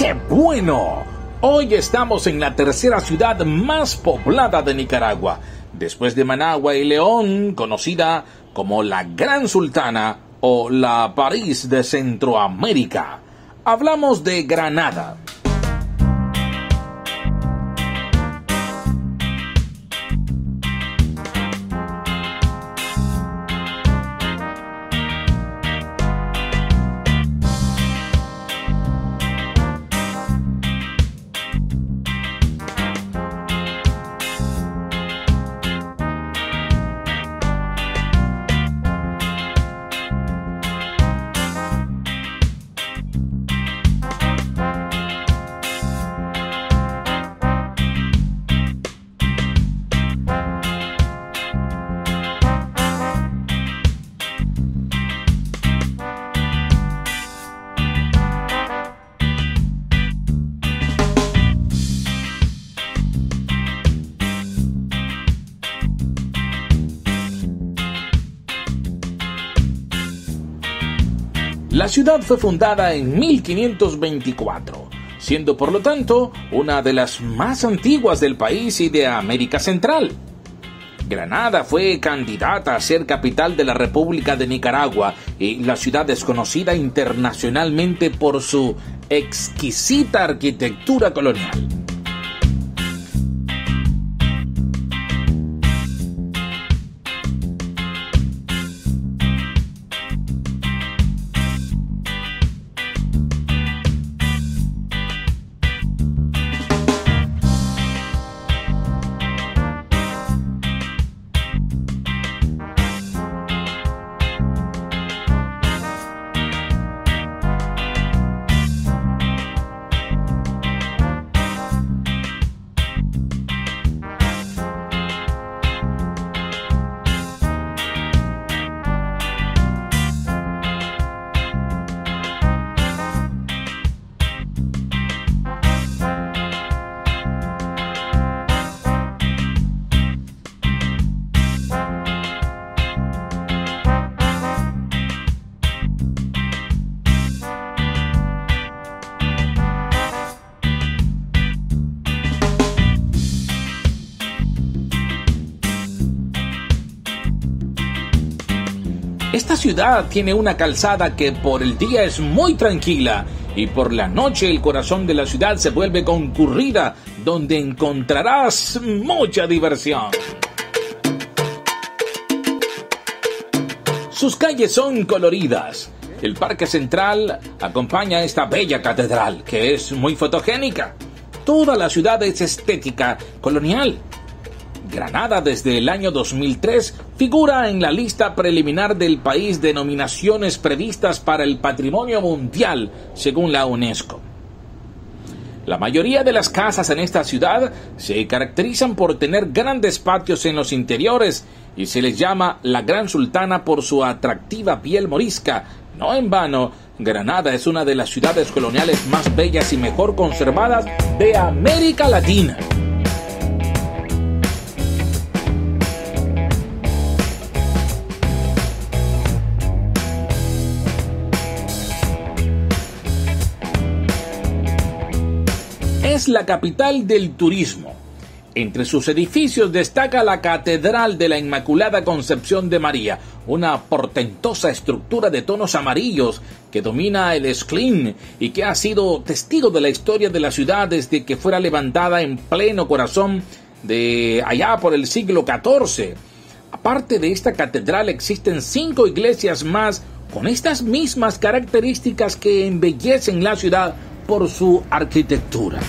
¡Qué bueno! Hoy estamos en la tercera ciudad más poblada de Nicaragua, después de Managua y León, conocida como la Gran Sultana o la París de Centroamérica. Hablamos de Granada. La ciudad fue fundada en 1524, siendo por lo tanto una de las más antiguas del país y de América Central. Granada fue candidata a ser capital de la República de Nicaragua y la ciudad es conocida internacionalmente por su exquisita arquitectura colonial. Esta ciudad tiene una calzada que por el día es muy tranquila y por la noche el corazón de la ciudad se vuelve concurrida, donde encontrarás mucha diversión. Sus calles son coloridas. El Parque Central acompaña a esta bella catedral, que es muy fotogénica. Toda la ciudad es estética colonial. Granada desde el año 2003 figura en la lista preliminar del país de nominaciones previstas para el Patrimonio Mundial, según la UNESCO. La mayoría de las casas en esta ciudad se caracterizan por tener grandes patios en los interiores y se les llama la Gran Sultana por su atractiva piel morisca. No en vano, Granada es una de las ciudades coloniales más bellas y mejor conservadas de América Latina. Es la capital del turismo. Entre sus edificios destaca la Catedral de la Inmaculada Concepción de María, una portentosa estructura de tonos amarillos que domina el Esclín y que ha sido testigo de la historia de la ciudad desde que fuera levantada en pleno corazón de allá por el siglo XIV. Aparte de esta catedral existen 5 iglesias más con estas mismas características que embellecen la ciudad por su arquitectura.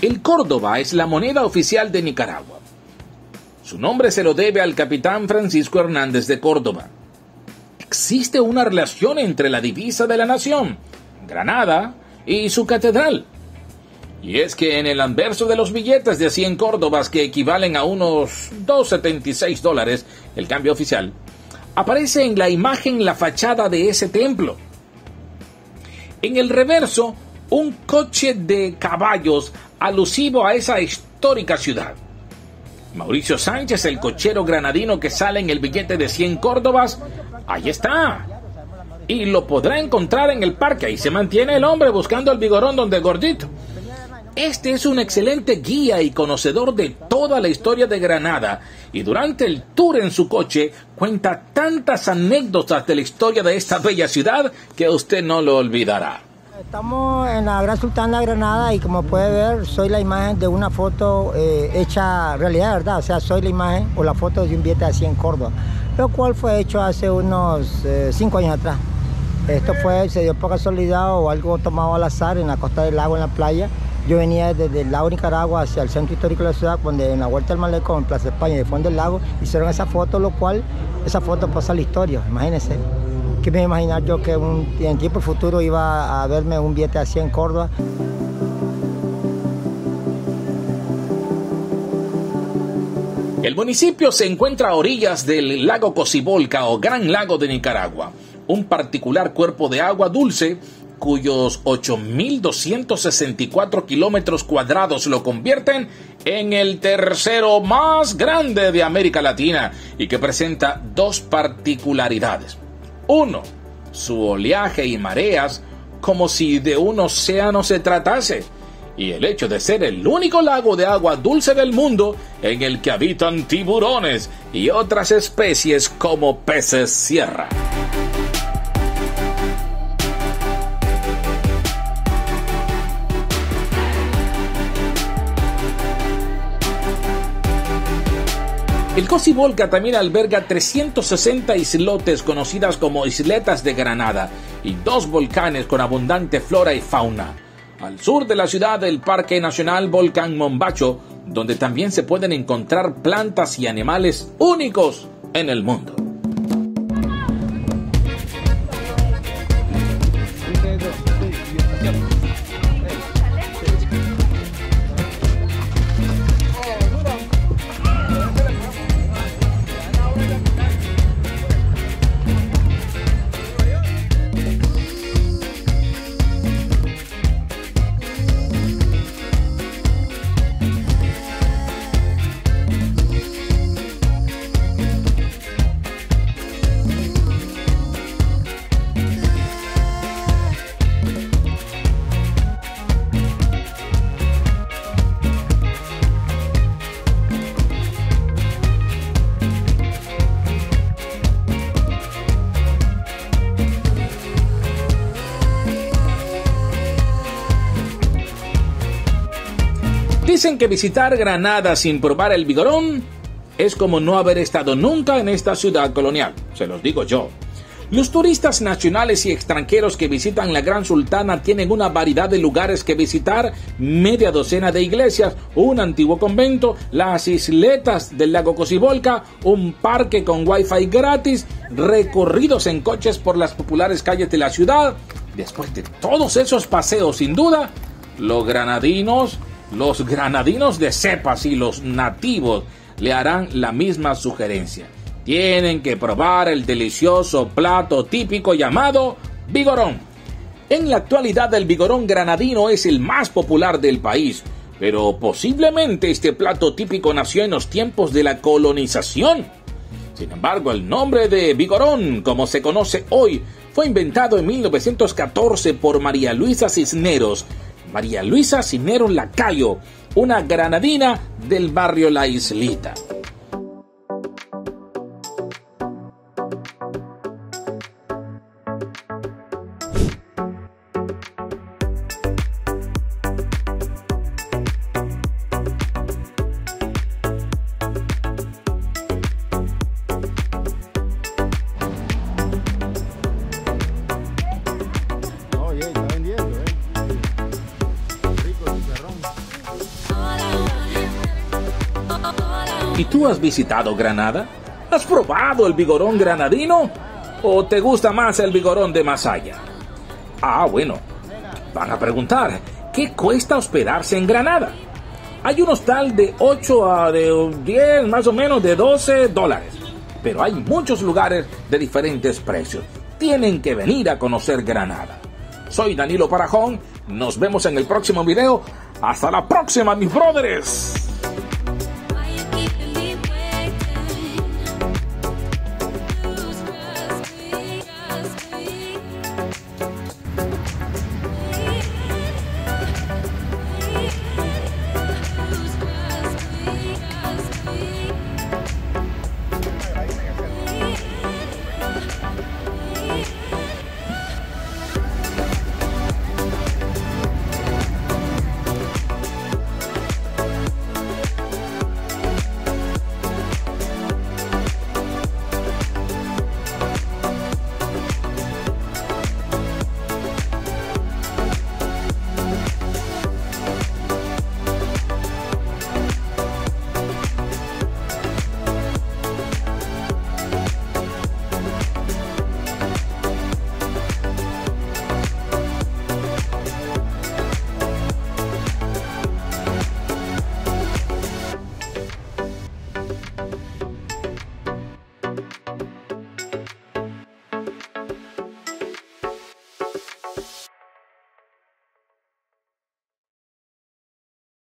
El Córdoba es la moneda oficial de Nicaragua. Su nombre se lo debe al capitán Francisco Hernández de Córdoba. Existe una relación entre la divisa de la nación, Granada, y su catedral. Y es que en el anverso de los billetes de 100 córdobas, que equivalen a unos $2.76, el cambio oficial, aparece en la imagen la fachada de ese templo. En el reverso, un coche de caballos alusivo a esa histórica ciudad. Mauricio Sánchez, el cochero granadino que sale en el billete de 100 córdobas, ahí está. Y lo podrá encontrar en el parque. Ahí se mantiene el hombre buscando el vigorón donde el gordito. Este es un excelente guía y conocedor de toda la historia de Granada, y durante el tour en su coche cuenta tantas anécdotas de la historia de esta bella ciudad que usted no lo olvidará. Estamos en la Gran Sultana de Granada y como puede ver soy la imagen de una foto hecha realidad, ¿verdad? O sea, soy la imagen o la foto de un billete de 100 córdobas, lo cual fue hecho hace unos 5 años atrás. Esto se dio por casualidad o algo tomado al azar en la costa del lago, en la playa. Yo venía desde el lago Nicaragua hacia el centro histórico de la ciudad, donde en la Vuelta del Malecón, en Plaza España, de fondo del lago, hicieron esa foto, lo cual, esa foto pasa a la historia, imagínense. ¿Qué me iba a imaginar yo que en tiempo futuro iba a verme un billete así en Córdoba? El municipio se encuentra a orillas del lago Cocibolca o Gran Lago de Nicaragua, un particular cuerpo de agua dulce cuyos 8.264 kilómetros cuadrados lo convierten en el tercero más grande de América Latina y que presenta dos particularidades. Uno, su oleaje y mareas como si de un océano se tratase, y el hecho de ser el único lago de agua dulce del mundo en el que habitan tiburones y otras especies como peces sierra. El Cocibolca también alberga 360 islotes conocidas como Isletas de Granada y 2 volcanes con abundante flora y fauna. Al sur de la ciudad, el Parque Nacional Volcán Mombacho, donde también se pueden encontrar plantas y animales únicos en el mundo. Dicen que visitar Granada sin probar el vigorón es como no haber estado nunca en esta ciudad colonial, se los digo yo. Los turistas nacionales y extranjeros que visitan la Gran Sultana tienen una variedad de lugares que visitar, media docena de iglesias, un antiguo convento, las isletas del lago Cocibolca, un parque con wifi gratis, recorridos en coches por las populares calles de la ciudad. Después de todos esos paseos, sin duda, los granadinos de cepas y los nativos le harán la misma sugerencia. Tienen que probar el delicioso plato típico llamado vigorón. En la actualidad el vigorón granadino es el más popular del país, pero posiblemente este plato típico nació en los tiempos de la colonización. Sin embargo, el nombre de vigorón, como se conoce hoy, fue inventado en 1914 por María Luisa Cisneros Lacayo, una granadina del barrio La Islita. ¿Y tú has visitado Granada? ¿Has probado el vigorón granadino? ¿O te gusta más el vigorón de Masaya? Ah, bueno, van a preguntar, ¿qué cuesta hospedarse en Granada? Hay un hostal de 8 a de 10, más o menos de $12. pero hay muchos lugares de diferentes precios. Tienen que venir a conocer Granada. Soy Danilo Parajón, nos vemos en el próximo video. ¡Hasta la próxima, mis brothers!